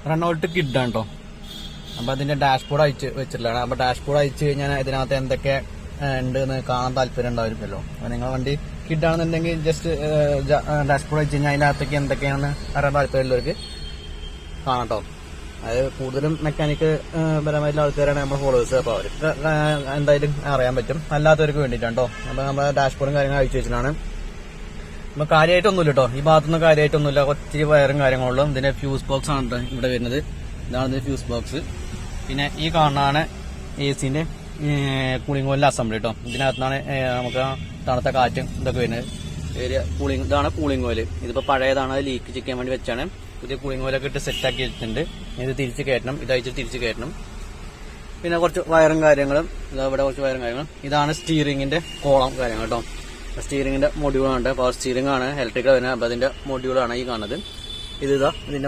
Renault കിഡാണ് കേട്ടോ. അപ്പൊ അതിന്റെ ഡാഷ്ബോർഡ് അയച്ച് വെച്ചിട്ടുള്ളതാണ്. അപ്പൊ ഡാഷ്ബോർഡ് അയച്ചു കഴിഞ്ഞാൽ ഇതിനകത്ത് എന്തൊക്കെ ഉണ്ട് എന്ന് കാണാൻ താല്പര്യം ഉണ്ടാവുമല്ലോ. അപ്പൊ നിങ്ങളെ വണ്ടി കിഡാണെന്നുണ്ടെങ്കിൽ ജസ്റ്റ് ഡാഷ്ബോർഡ് അയച്ചു കഴിഞ്ഞാൽ അതിന്റെ അകത്തേക്ക് എന്തൊക്കെയാണെന്ന് അറിയാൻ താല്പര്യമുള്ളവർക്ക് കാണാം കേട്ടോ. അതായത് കൂടുതലും മെക്കാനിക്ക് പരമായിട്ടുള്ള ആൾക്കാരാണ് നമ്മുടെ ഫോളോവേഴ്സ്. അപ്പൊ അവർക്ക് എന്തായാലും അറിയാൻ പറ്റും. അല്ലാത്തവർക്ക് വേണ്ടിയിട്ടാണ് കേട്ടോ. അപ്പൊ നമ്മുടെ ഡാഷ്ബോർഡും കാര്യങ്ങളും അയച്ചു വെച്ചിട്ടാണ്. അപ്പൊ കാര്യമായിട്ടൊന്നുമില്ല കേട്ടോ. ഈ ഭാഗത്തൊന്നും കാര്യമായിട്ടൊന്നുമില്ല. ഒത്തിരി വയറും കാര്യങ്ങളുള്ളൂ. ഇതിന്റെ ഫ്യൂസ് ബോക്സ് ആണ് ഇവിടെ വരുന്നത്. ഇതാണ് ഇതിന്റെ ഫ്യൂസ് ബോക്സ്. പിന്നെ ഈ കാണാനാണ് AC-ന്റെ കൂളിംഗ് കോയിലിന്റെ അസംബ്ലി കേട്ടോ. ഇതിനകത്താണ് നമുക്ക് തണുത്ത കാറ്റും ഇതൊക്കെ വരുന്നത്. കൂളിംഗ് ഇതാണ് കൂളിംഗ് കോയിൽ. ഇതിപ്പോ പഴയതാണ്, ലീക്ക് ചിക്കാൻ വേണ്ടി വെച്ചാണ്. പുതിയ കൂളിംഗ് കോയിലൊക്കെ ഇട്ട് സെറ്റ് ആക്കി വെച്ചിട്ടുണ്ട്. ഇത് തിരിച്ച് കയറ്റണം, ഇതയച്ച് തിരിച്ച് കയറ്റണം. പിന്നെ കുറച്ച് വയറും കാര്യങ്ങളും, ഇവിടെ കുറച്ച് വയറും കാര്യങ്ങളും. ഇതാണ് സ്റ്റീറിംഗിന്റെ കോളം കാര്യങ്ങൾ കേട്ടോ. സ്റ്റീറിംഗിന്റെ മൊഡ്യൂളാണ്, പവർ സ്റ്റീറിംഗ് ആണ്, ഇലക്ട്രിക്കൽ വരുന്നത്. അപ്പൊ അതിന്റെ മൊഡ്യൂളാണ് ഈ കാണുന്നത്. ഇതിന്റെ